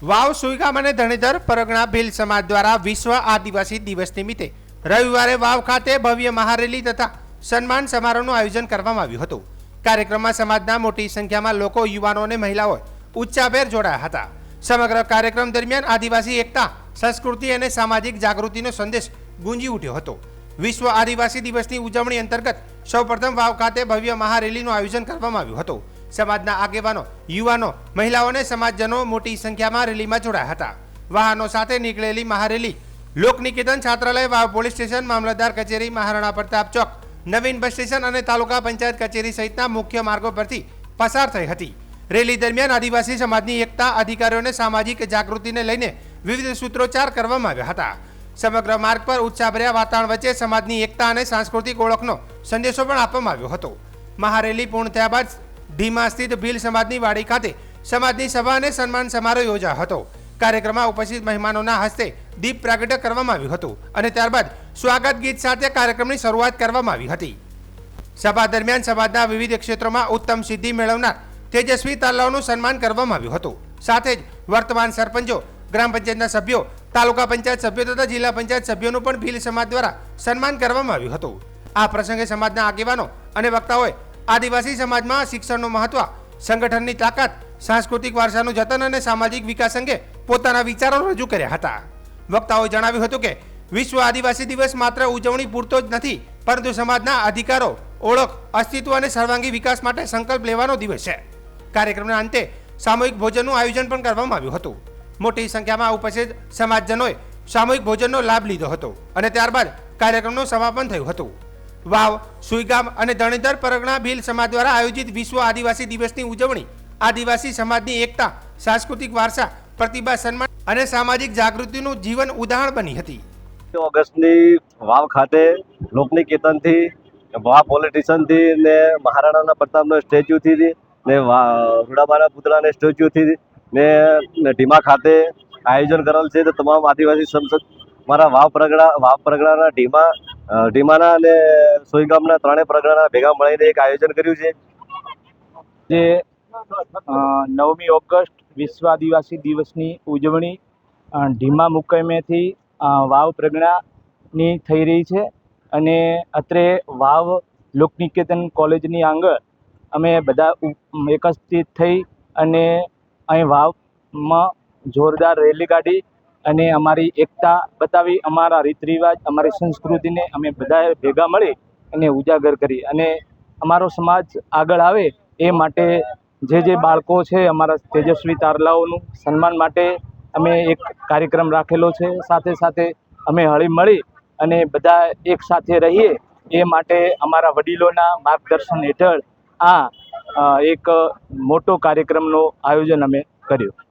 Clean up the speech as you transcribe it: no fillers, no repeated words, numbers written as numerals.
વાવ સુઈગામ અને ધણીધર પરગણા ભીલ સમાજ દ્વારા વિશ્વ આદિવાસી દિવસ નિમિત્તે રવિવારે વાવ ખાતે ભવ્ય મહારેલી તથા સન્માન સમારોહનું આયોજન કરવામાં આવ્યું હતું। કાર્યક્રમમાં સમાજના મોટી સંખ્યામાં લોકો, યુવાનો અને મહિલાઓ ઉચ્ચાભેર જોડાયા હતા। સમગ્ર કાર્યક્રમ દરમિયાન આદિવાસી એકતા, સંસ્કૃતિ અને સામાજિક જાગૃતિનો સંદેશ ગુંજી ઉઠ્યો હતો। વિશ્વ આદિવાસી દિવસની ઉજવણી અંતર્ગત સૌપ્રથમ વાવ ખાતે ભવ્ય મહારેલીનું આયોજન કરવામાં આવ્યું હતું। સમાજના આગેવાનો, યુવાનો, મહિલાઓ અને સમાજજનો મોટી સંખ્યામાં રેલીમાં જોડાયા હતા। વાહનો સાથે નીકળેલી મહારેલી લોકનિકેતન છાત્રાલય, વાવ પોલીસ સ્ટેશન, મામલતદાર કચેરી, મહારાણા પ્રતાપ ચોક, નવીન બસ સ્ટેશન અને તાલુકા પંચાયત કચેરી સહિતના મુખ્ય માર્ગો પરથી પસાર થઈ હતી। રેલી દરમિયાન આદિવાસી સમાજની એકતા, અધિકારીઓ અને સામાજિક જાગૃતિને લઈને વિવિધ સૂત્રોચ્ચાર કરવામાં આવ્યા હતા। સમગ્ર માર્ગ પર ઉત્સાહભર્યા વાતાવરણ વચ્ચે સમાજની એકતા અને સાંસ્કૃતિક ઓળખનો સંદેશો પણ આપવામાં આવ્યો હતો। મહારેલી પૂર્ણ થયા બાદ ઢીમા સ્થિત ભીલ સમાજની વાડી ખાતે સમાજની સભા અને સન્માન સમારોહ યોજાયો હતો। કાર્યક્રમમાં ઉપસ્થિત મહેમાનોના હસ્તે દીપ પ્રાગટ્ય કરવામાં આવ્યું હતું અને ત્યારબાદ સ્વાગત ગીત સાથે કાર્યક્રમની શરૂઆત કરવામાં આવી હતી। સભા દરમિયાન સમાજના વિવિધ ક્ષેત્રોમાં ઉત્તમ સિદ્ધિ મેળવનાર તેજસ્વી તાલાઓનું સન્માન કરવામાં આવ્યું હતું। સાથે જ વર્તમાન સરપંચો, ગ્રામ પંચાયતના સભ્યો, તાલુકા પંચાયત સભ્યો તથા જિલ્લા પંચાયત સભ્યોનું પણ ભીલ સમાજ દ્વારા સન્માન કરવામાં આવ્યું હતું। આ પ્રસંગે સમાજના આગેવાનો અને વક્તાઓએ આદિવાસી સમાજમાં શિક્ષણનું મહત્વ, સંગઠનની તાકાત, સાંસ્કૃતિક વારસાનું જતન અને સામાજિક વિકાસ અંગે પોતાના વિચારો રજૂ કર્યા હતા। વક્તાઓએ જણાવ્યું હતું કે વિશ્વ આદિવાસી દિવસ માત્ર ઉજવણી પૂરતો જ નથી, પરંતુ સમાજના અધિકારો, ઓળખ, અસ્તિત્વ અને સર્વાંગી વિકાસ માટે સંકલ્પ લેવાનો દિવસ છે। કાર્યક્રમના અંતે સામૂહિક ભોજનનું આયોજન પણ કરવામાં આવ્યું હતું। મોટી સંખ્યામાં ઉપસ્થિત સમાજજનોએ સામૂહિક ભોજનનો લાભ લીધો હતો અને ત્યારબાદ કાર્યક્રમનું સમાપન થયું હતું। વાવ, સુઈગામ અને ધણીધર પરગણા ભીલ સમાજ દ્વારા આયોજિત વિશ્વ આદિવાસી દિવસની ઉજવણી આદિવાસી સમાજની એકતા, સાંસ્કૃતિક વારસા, પ્રતિભા, સન્માન અને સામાજિક જાગૃતિનું જીવન ઉદાહરણ બની હતી। ઓગસ્ટની વાવ ખાતે લોકનિકેતનથી, વાવ પોલીસ સ્ટેશનથી ને મહારાણા પ્રતાપનો સ્ટેચ્યુથી ને રૂડાબાના પુતળાના સ્ટેચ્યુથી ને ઢીમા ખાતે આયોજન કરેલ છે। તો તમામ આદિવાસી સંસદ મારા વાવ પરગણાના ઢીમાના અને સોઈગામના ત્રણેય પરગણાના ભેગા મળીને એક આયોજન કર્યું છે। જે 9મી ઓગસ્ટ વિશ્વ આદિવાસી દિવસની ઉજવણી ઢીમા મુકામેથી વાવ પરગણાની થઈ રહી છે અને અત્રે વાવ લોકનિકેતન કોલેજની આગળ અમે બધા એકત્રિત થઈ અને અહીં વાવમાં જોરદાર રેલી કાઢી અને અમારી એકતા બતાવી, અમારા રીત રિવાજ, અમારી સંસ્કૃતિને અમે બધાએ ભેગા મળી અને ઉજાગર કરી અને અમારો સમાજ આગળ આવે એ માટે જે બાળકો છે, અમારા તેજસ્વી તારલાઓનું સન્માન માટે અમે એક કાર્યક્રમ રાખેલો છે। સાથે સાથે અમે હળી મળી અને બધા એક સાથે રહીએ એ માટે અમારા વડીલોના માર્ગદર્શન હેઠળ આ એક મોટો કાર્યક્રમનું આયોજન અમે કર્યું।